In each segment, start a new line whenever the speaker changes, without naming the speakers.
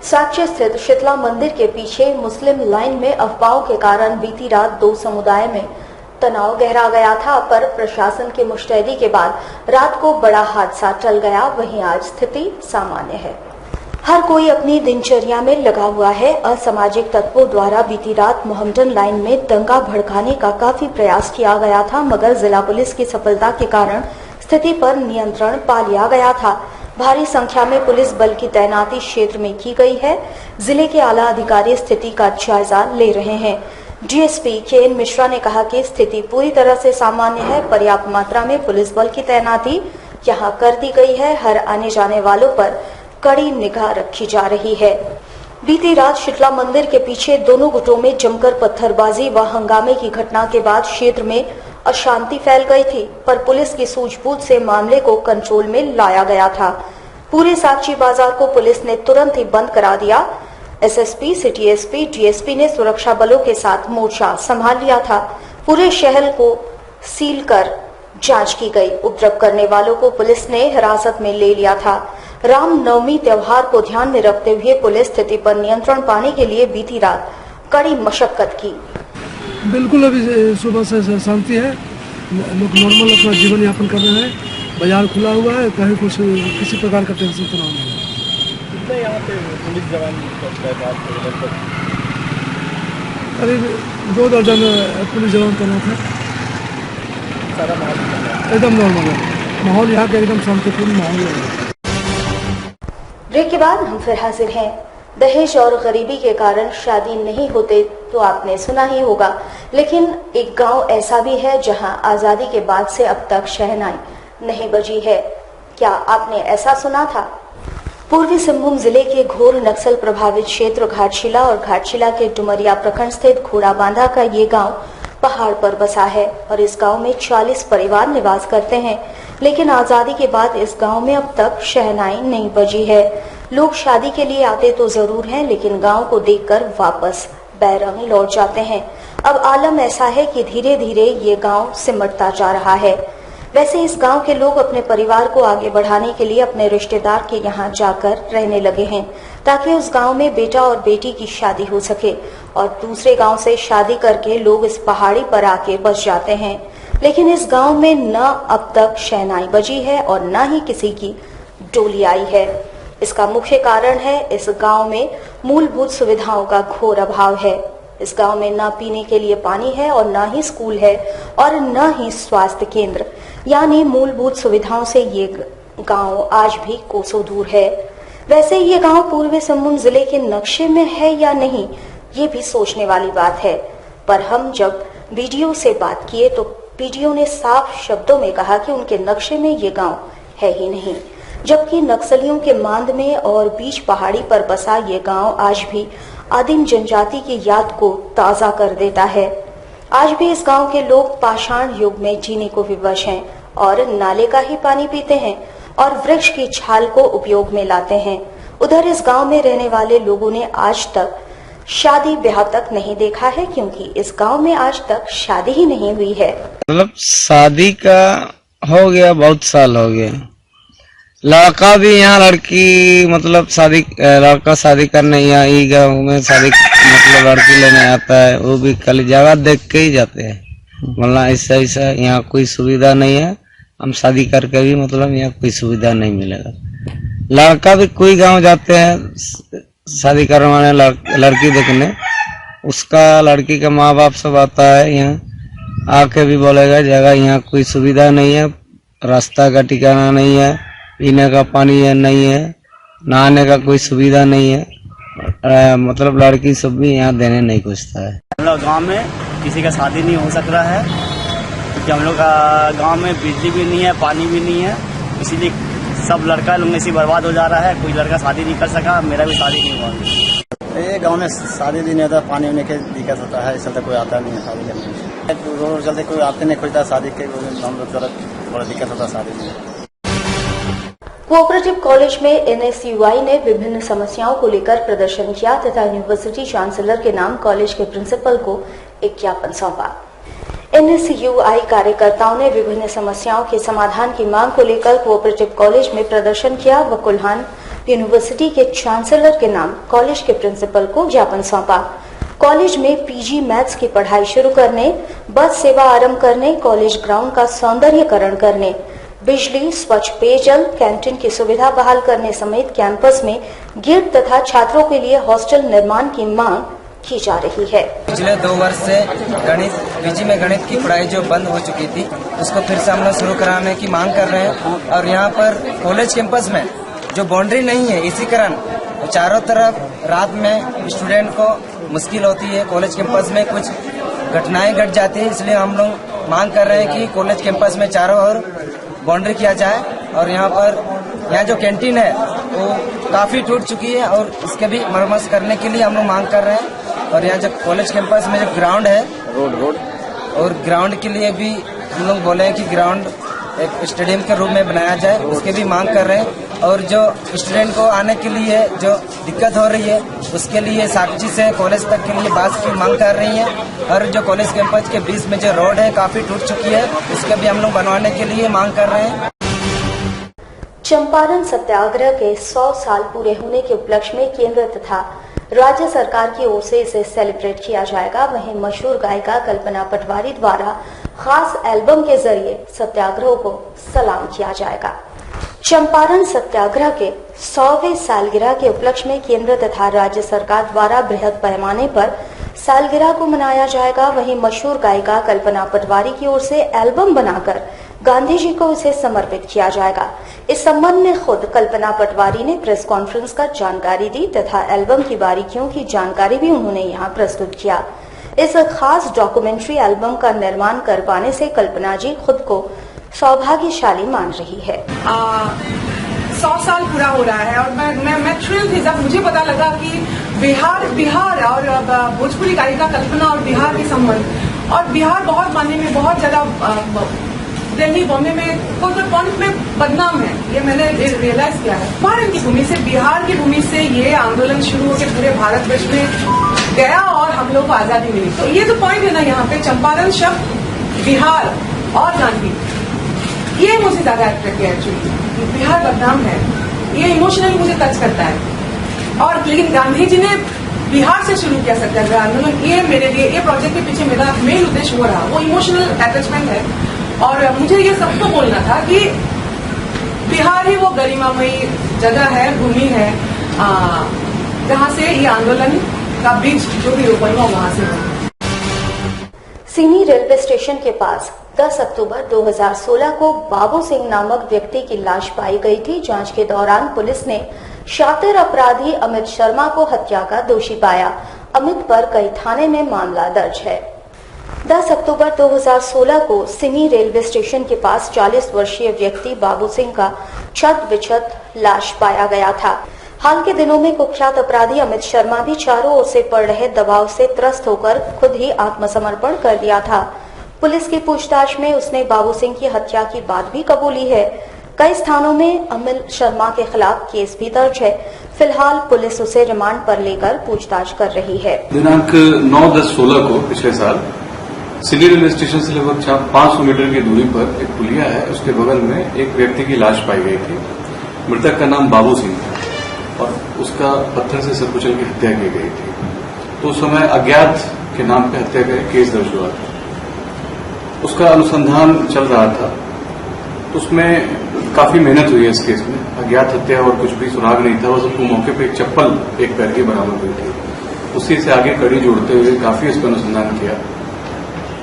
साक्ष्य स्थित शीतला मंदिर के पीछे मुस्लिम लाइन में अफवाहों के कारण बीती रात दो समुदाय में तनाव गहरा गया था, पर प्रशासन की मुस्तैदी के बाद रात को बड़ा हादसा टल गया। वहीं आज स्थिति सामान्य है। हर कोई अपनी दिनचर्या में लगा हुआ है। असामाजिक तत्वों द्वारा बीती रात मोहम्मडन लाइन में दंगा भड़काने का काफी प्रयास किया गया था, मगर जिला पुलिस की सफलता के कारण स्थिति पर नियंत्रण पा लिया गया था। भारी संख्या में पुलिस बल की तैनाती क्षेत्र में की गई है। जिले के आला अधिकारी स्थिति का जायजा ले रहे हैं। डीएसपी के मिश्रा ने कहा कि स्थिति पूरी तरह से सामान्य है। पर्याप्त मात्रा में पुलिस बल की तैनाती यहां कर दी गई है। हर आने जाने वालों पर कड़ी निगाह रखी जा रही है। बीती रात शीतला मंदिर के पीछे दोनों गुटों में जमकर पत्थरबाजी व हंगामे की घटना के बाद क्षेत्र में अशांति फैल गई थी, पर पुलिस की सूझबूझ से मामले को कंट्रोल में लाया गया था। पूरे साक्षी बाजार को पुलिस ने तुरंत ही बंद करा दिया। एसएसपी, सिटी एसपी, डीएसपी ने सुरक्षा बलों के साथ मोर्चा संभाल लिया था। पूरे शहर को सील कर जांच की गई। उपद्रव करने वालों को पुलिस ने हिरासत में ले लिया था। रामनवमी त्योहार को ध्यान में रखते हुए पुलिस स्थिति पर नियंत्रण पाने के लिए बीती रात कड़ी मशक्कत की।
बिल्कुल अभी सुबह से शांति है। लोग नॉर्मल अपना जीवन यापन कर रहे हैं। बाजार खुला हुआ है, कहीं कुछ किसी प्रकार का टेंशन तो नहीं है।
कितने यहाँ पे पुलिस जवान
करीब 2 दर्जन पुलिस जवान तैनात है।
सारा माहौल
एकदम नॉर्मल है। माहौल यहाँ का एकदम शांतिपूर्ण माहौल है।
ब्रेक के बाद हम फिर हाजिर हैं। दहेज और गरीबी के कारण शादी नहीं होते तो आपने सुना ही होगा, लेकिन एक गांव ऐसा भी है जहां आजादी के बाद से अब तक शहनाई नहीं बजी है। क्या आपने ऐसा सुना था? पूर्वी सिंहभूम जिले के घोर नक्सल प्रभावित क्षेत्र घाटशिला और घाटशिला के डुमरिया प्रखंड स्थित घोड़ाबांधा का ये गांव पहाड़ पर बसा है और इस गांव में 40 परिवार निवास करते हैं। लेकिन आजादी के बाद इस गांव में अब तक शहनाई नहीं बजी है। लोग शादी के लिए आते तो जरूर हैं, लेकिन गांव को देखकर वापस बैरंग लौट जाते हैं। अब आलम ऐसा है कि धीरे धीरे ये गांव सिमटता जा रहा है। वैसे इस गांव के लोग अपने परिवार को आगे बढ़ाने के लिए अपने रिश्तेदार के यहाँ जाकर रहने लगे हैं, ताकि उस गांव में बेटा और बेटी की शादी हो सके और दूसरे गांव से शादी करके लोग इस पहाड़ी पर आके बस जाते हैं। लेकिन इस गांव में न अब तक शहनाई बजी है और न ही किसी की डोली आई है। इसका मुख्य कारण है इस गांव में मूलभूत सुविधाओं का घोर अभाव है। इस गांव में न पीने के लिए पानी है और न ही स्कूल है और न ही स्वास्थ्य केंद्र, यानी मूलभूत सुविधाओं से ये गांव आज भी कोसों दूर है। वैसे ये गांव पूर्वी सिंहभूम जिले के नक्शे में है या नहीं, ये भी सोचने वाली बात है। पर हम जब वीडियो से बात किए तो वीडियो ने साफ शब्दों में कहा कि उनके नक्शे में ये गांव है ही नहीं, जबकि नक्सलियों के मांद में और बीच पहाड़ी पर बसा ये गांव आज भी आदिम जनजाति की याद को ताजा कर देता है। आज भी इस गांव के लोग पाषाण युग में जीने को विवश हैं और नाले का ही पानी पीते हैं और वृक्ष की छाल को उपयोग में लाते हैं। उधर इस गांव में रहने वाले लोगों ने आज तक शादी ब्याह तक नहीं देखा है, क्योंकि इस गांव में आज तक शादी ही नहीं हुई है।
मतलब शादी का हो गया, बहुत साल हो गए। लड़का भी यहाँ, लड़की मतलब लड़का शादी करने यहाँ ही गाँव में शादी मतलब लड़की लेने आता है, वो भी खाली जगह देख के ही जाते हैं। मतलब ऐसा यहाँ कोई सुविधा नहीं है। हम शादी करके भी मतलब यहाँ कोई सुविधा नहीं मिलेगा। लड़का भी कोई गांव जाते हैं शादी करवाने लड़की देखने, उसका लड़की का माँ बाप सब आता है यहाँ आके भी बोलेगा जगह यहाँ कोई सुविधा नहीं है, रास्ता का ठिकाना नहीं है, पीने का पानी नहीं है, नहाने का कोई सुविधा नहीं है। मतलब लड़की सब भी यहाँ देने नहीं पूछता है।
हम लोग गाँव में किसी का शादी नहीं हो सक रहा है, क्योंकि हम लोग का गाँव में बिजली भी नहीं है, पानी भी नहीं है, इसीलिए सब लड़का लोग ऐसी बर्बाद हो जा रहा है। कोई लड़का शादी नहीं कर सका, मेरा भी शादी नहीं हुआ। ये गांव में शादी नहीं होता, पानी होने की दिक्कत होता है, इसलिए कोई आता नहीं है शादी करने। रोड चलते कोई आते नहीं खोजता शादी के, हम लोग थोड़ा दिक्कत होता शादी में।
कोऑपरेटिव कॉलेज में एनएसयूआई ने विभिन्न समस्याओं को लेकर प्रदर्शन किया तथा यूनिवर्सिटी चांसलर के नाम कॉलेज के प्रिंसिपल को एक ज्ञापन सौंपा। एनएसयूआई कार्यकर्ताओं ने विभिन्न समस्याओं के समाधान की मांग को लेकर कोऑपरेटिव कॉलेज में प्रदर्शन किया व कुल्हान यूनिवर्सिटी के चांसलर के नाम कॉलेज के प्रिंसिपल को ज्ञापन सौंपा। कॉलेज में पीजी मैथ्स की पढ़ाई शुरू करने, बस सेवा आरंभ करने, कॉलेज ग्राउंड का सौंदर्यीकरण करने, बिजली, स्वच्छ पेयजल, कैंटीन की सुविधा बहाल करने समेत कैंपस में गेट तथा छात्रों के लिए हॉस्टल निर्माण की मांग की जा रही है।
पिछले 2 वर्ष से पीजी में गणित की पढ़ाई जो बंद हो चुकी थी उसको फिर से हम लोग शुरू कराने की मांग कर रहे हैं। और यहाँ पर कॉलेज कैंपस में जो बाउंड्री नहीं है, इसी कारण चारों तरफ रात में स्टूडेंट को मुश्किल होती है। कॉलेज कैंपस में कुछ घटनाएं घट जाती है, इसलिए हम लोग मांग कर रहे हैं कि कॉलेज कैंपस में चारों ओर बाउंड्री किया जाए। और यहाँ जो कैंटीन है वो काफी टूट चुकी है और इसके भी मरम्मत करने के लिए हम लोग मांग कर रहे हैं। और यहाँ जो कॉलेज कैंपस में जो ग्राउंड है रोड और ग्राउंड के लिए भी हम लोग बोले हैं कि ग्राउंड एक स्टेडियम के रूप में बनाया जाए, उसके भी मांग कर रहे हैं। और जो स्टूडेंट को आने के लिए जो दिक्कत हो रही है उसके लिए साक्षी से कॉलेज तक के लिए बस की मांग कर रही है। और जो कॉलेज कैंपस के बीच में जो रोड है काफी टूट चुकी है, उसके भी हम लोग बनवाने के लिए मांग कर रहे हैं।
चंपारण सत्याग्रह के 100 साल पूरे होने के उपलक्ष्य में केंद्र तथा राज्य सरकार की ओर से इसे सेलिब्रेट किया जाएगा। वहीं मशहूर गायिका कल्पना पटवारी द्वारा खास एल्बम के जरिए सत्याग्रह को सलाम किया जाएगा। चंपारण सत्याग्रह के 100वें सालगिरह के उपलक्ष्य में केंद्र तथा राज्य सरकार द्वारा बृहद पैमाने पर सालगिरह को मनाया जाएगा। वहीं मशहूर गायिका कल्पना पटवारी की ओर से एल्बम बनाकर गांधी जी को इसे समर्पित किया जाएगा। इस संबंध में खुद कल्पना पटवारी ने प्रेस कॉन्फ्रेंस कर जानकारी दी तथा एल्बम की बारीकियों की जानकारी भी उन्होंने यहां प्रस्तुत किया। इस खास डॉक्यूमेंट्री एल्बम का निर्माण कर पाने से कल्पना जी खुद को सौभाग्यशाली मान रही है।
100 साल पूरा हो रहा है और मैं थ्रिल थी जब मुझे पता लगा कि बिहार और भोजपुरी गायिका कल्पना और बिहार के संबंध, और बिहार बहुत मानने में बहुत ज्यादा दिल्ली बॉम्बे में कोई पॉइंट में बदनाम है, ये मैंने रियलाइज किया है। भारत की भूमि से, बिहार की भूमि से ये आंदोलन शुरू होकर पूरे भारतवर्ष में गया और हम लोग को आजादी मिली। तो ये जो पॉइंट है ना यहाँ पे, चंपारण शब्द, बिहार और गांधी, ये मुझे ज्यादा अट्रैक्ट किया एक्चुअली। बिहार बदनाम है, ये इमोशनली मुझे टच करता है। और लेकिन गांधी जी ने बिहार से शुरू किया सत्याग्रह आंदोलन, ये मेरे लिए, ये प्रोजेक्ट के पीछे मेरा मेन उद्देश्य वो रहा, वो इमोशनल अटैचमेंट है। और मुझे ये सबको बोलना था कि बिहार ही वो गरिमामयी जगह है, भूमि है जहाँ से ये आंदोलन का बीज जो भी रोपण हुआ वहां से हो।
सिनी रेलवे स्टेशन के पास 10 अक्टूबर 2016 को बाबू सिंह नामक व्यक्ति की लाश पाई गई थी। जांच के दौरान पुलिस ने शातिर अपराधी अमित शर्मा को हत्या का दोषी पाया। अमित पर कई थाने में मामला दर्ज है। 10 अक्टूबर 2016 को सिनी रेलवे स्टेशन के पास 40 वर्षीय व्यक्ति बाबू सिंह का छत विछत लाश पाया गया था। हाल के दिनों में कुख्यात अपराधी अमित शर्मा भी चारों ओर से पड़ रहे दबाव से त्रस्त होकर खुद ही आत्मसमर्पण कर दिया था। पुलिस की पूछताछ में उसने बाबू सिंह की हत्या की बात भी कबूली है। कई स्थानों में अमित शर्मा के खिलाफ केस भी दर्ज है। फिलहाल पुलिस उसे रिमांड पर लेकर पूछताछ कर रही है।
दिनांक 9/10/16 को पिछले साल सिटी रेलवे स्टेशन से लगभग 500 मीटर की दूरी पर एक पुलिया है, उसके बगल में एक व्यक्ति की लाश पाई गई थी। मृतक का नाम बाबू सिंह था और उसका पत्थर से सर कुचल की हत्या की गई थी। तो उस समय अज्ञात के नाम पे हत्या का केस दर्ज हुआ था, उसका अनुसंधान चल रहा था। तो उसमें काफी मेहनत हुई है इस केस में। अज्ञात हत्या और कुछ भी सुराग नहीं था, बस उसको मौके पे एक चप्पल एक पैर की बरामद हुई थी। उसी से आगे कड़ी जोड़ते हुए काफी इस पर अनुसंधान किया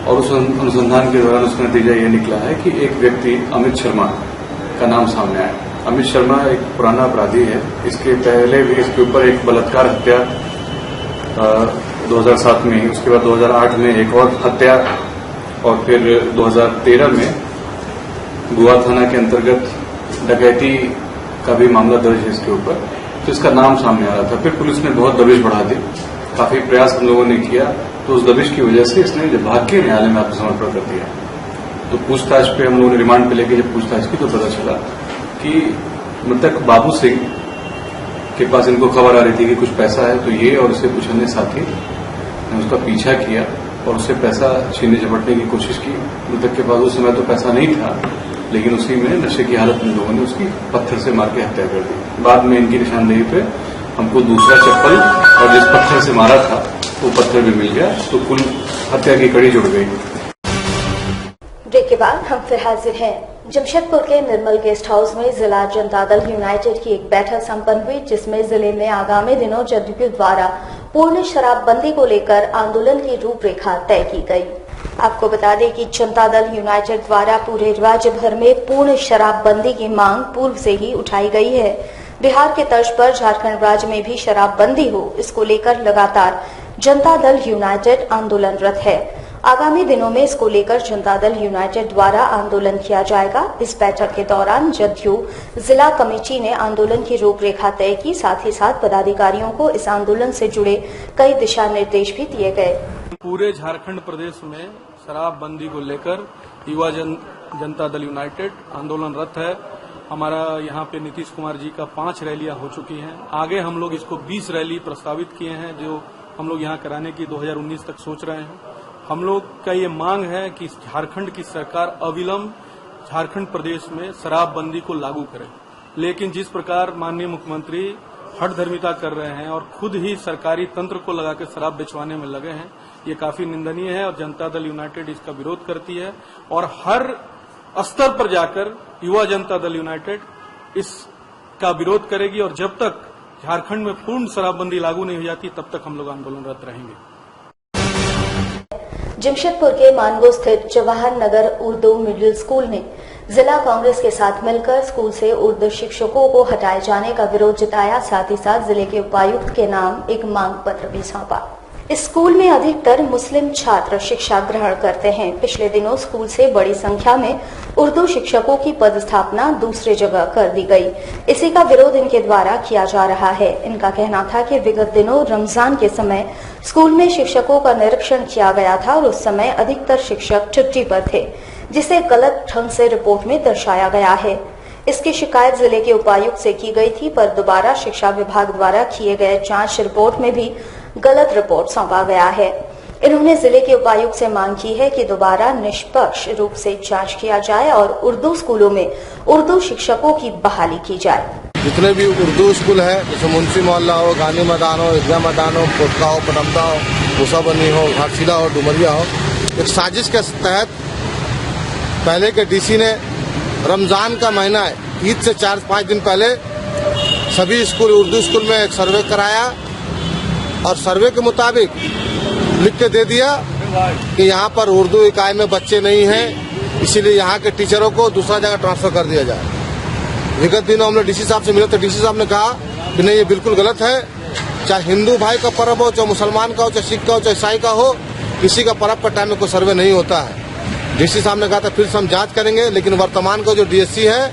और उस अनुसंधान के दौरान उसका नतीजा ये निकला है कि एक व्यक्ति अमित शर्मा का नाम सामने आया। अमित शर्मा एक पुराना अपराधी है। इसके पहले भी इसके ऊपर एक बलात्कार हत्या 2007 में, उसके बाद 2008 में एक और हत्या और फिर 2013 में गोवा थाना के अंतर्गत डकैती का भी मामला दर्ज है इसके ऊपर। तो इसका नाम सामने आ रहा था। फिर पुलिस ने बहुत दबिश बढ़ा दी, काफी प्रयास हम लोगों ने किया, तो उस दबिश की वजह से इसने जब भाग के न्यायालय में आत्मसमर्पण कर दिया। तो पूछताछ पे हम लोगों ने रिमांड पे लेके जब पूछताछ की तो पता चला कि मृतक बाबू सिंह के पास इनको खबर आ रही थी कि कुछ पैसा है। तो ये और उसके कुछ अन्य साथी ने उसका पीछा किया और उससे पैसा छीनने झपटने की कोशिश की। मृतक के पास उस समय तो पैसा नहीं था, लेकिन उसी में नशे की हालत में लोगों ने उसकी पत्थर से मार के हत्या कर दी। बाद में इनकी निशानदेही पे हमको दूसरा चप्पल और जिस पत्थर से मारा था वो पत्थर भी मिल गया, तो कुल हत्या की कड़ी जुड़ गई।
ब्रेक के बाद हम फिर हाजिर हैं। जमशेदपुर के निर्मल गेस्ट हाउस में जिला जनता दल यूनाइटेड की एक बैठक संपन्न हुई, जिसमें जिले में आगामी दिनों जदयू द्वारा पूर्ण शराबबंदी को लेकर आंदोलन की रूपरेखा तय की गई। आपको बता दें कि जनता दल यूनाइटेड द्वारा पूरे राज्य भर में पूर्ण शराबबंदी की मांग पूर्व से ही उठाई गई है। बिहार के तर्ज पर झारखंड राज्य में भी शराबबंदी हो, इसको लेकर लगातार जनता दल यूनाइटेड आंदोलनरत है। आगामी दिनों में इसको लेकर जनता दल यूनाइटेड द्वारा आंदोलन किया जाएगा। इस बैठक के दौरान जदयू जिला कमेटी ने आंदोलन की रूपरेखा तय की, साथ ही साथ पदाधिकारियों को इस आंदोलन से जुड़े कई दिशा निर्देश भी दिए गए।
पूरे झारखंड प्रदेश में शराबबंदी को लेकर युवा जनता दल यूनाइटेड आंदोलनरत है। हमारा यहाँ पे नीतीश कुमार जी का 5 रैलियां हो चुकी हैं। आगे हम लोग इसको 20 रैली प्रस्तावित किए हैं, जो हम लोग यहाँ कराने की 2019 तक सोच रहे हैं। हम लोग का ये मांग है कि झारखंड की सरकार अविलंब झारखंड प्रदेश में शराबबंदी को लागू करे। लेकिन जिस प्रकार माननीय मुख्यमंत्री हठधर्मिता कर रहे हैं और खुद ही सरकारी तंत्र को लगाकर शराब बेचवाने में लगे हैं, ये काफी निंदनीय है और जनता दल यूनाइटेड इसका विरोध करती है। और हर स्तर पर जाकर युवा जनता दल यूनाइटेड इसका विरोध करेगी और जब तक झारखंड में पूर्ण शराबबंदी लागू नहीं हो जाती तब तक हम लोग आंदोलनरत रहेंगे।
जमशेदपुर के मानगो स्थित जवाहर नगर उर्दू मिडिल स्कूल ने जिला कांग्रेस के साथ मिलकर स्कूल से उर्दू शिक्षकों को हटाए जाने का विरोध जताया, साथ ही साथ जिले के उपायुक्त के नाम एक मांग पत्र भी सौंपा। इस स्कूल में अधिकतर मुस्लिम छात्र शिक्षा ग्रहण करते हैं। पिछले दिनों स्कूल से बड़ी संख्या में उर्दू शिक्षकों की पदस्थापना दूसरी जगह कर दी गई। इसी का विरोध इनके द्वारा किया जा रहा है। इनका कहना था कि विगत दिनों रमजान के समय स्कूल में शिक्षकों का निरीक्षण किया गया था और उस समय अधिकतर शिक्षक छुट्टी पर थे, जिसे गलत ढंग से रिपोर्ट में दर्शाया गया है। इसकी शिकायत जिले के उपायुक्त से की गई थी, पर दोबारा शिक्षा विभाग द्वारा किए गए जांच रिपोर्ट में भी गलत रिपोर्ट सौंपा गया है। इन्होंने जिले के उपायुक्त से मांग की है कि दोबारा निष्पक्ष रूप से जांच किया जाए और उर्दू स्कूलों में उर्दू शिक्षकों की बहाली की जाए।
जितने भी उर्दू स्कूल है, जैसे मुंशी मोहल्ला हो, गांधी मैदान हो, ईदगाह मैदान हो, कोटका हो, पनमदा हो, मूसाबनी हो, घाटशिला हो, डुमरिया हो, एक साजिश के तहत पहले के डीसी ने रमजान का महीना है, ईद से 4-5 दिन पहले सभी स्कूल उर्दू स्कूल में एक सर्वे कराया और सर्वे के मुताबिक लिख के दे दिया कि यहाँ पर उर्दू इकाई में बच्चे नहीं हैं, इसीलिए यहाँ के टीचरों को दूसरा जगह ट्रांसफर कर दिया जाए। विगत दिनों हमने डीसी साहब से मिले तो डीसी साहब ने कहा कि नहीं, ये बिल्कुल गलत है। चाहे हिंदू भाई का पर्व हो, चाहे मुसलमान का हो, चाहे सिख का हो, चाहे ईसाई का हो, किसी का पर्व का टाइम में कोई सर्वे नहीं होता है। डीसी साहब ने कहा था फिर से हम जांच करेंगे, लेकिन वर्तमान को जो डीएससी है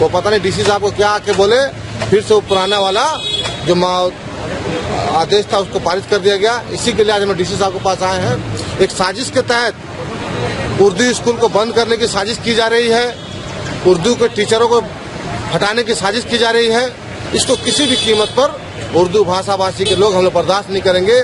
वो पता नहीं डीसी साहब को क्या आके बोले, फिर से वो पुराना वाला जो आदेश था उसको पारित कर दिया गया। इसी के लिए आज हम डीसी साहब के पास आए हैं। एक साजिश के तहत उर्दू स्कूल को बंद करने की साजिश की जा रही है, उर्दू के टीचरों को हटाने की साजिश की जा रही है। इसको किसी भी कीमत पर उर्दू भाषा भाषी के लोग हम लोग बर्दाश्त नहीं करेंगे।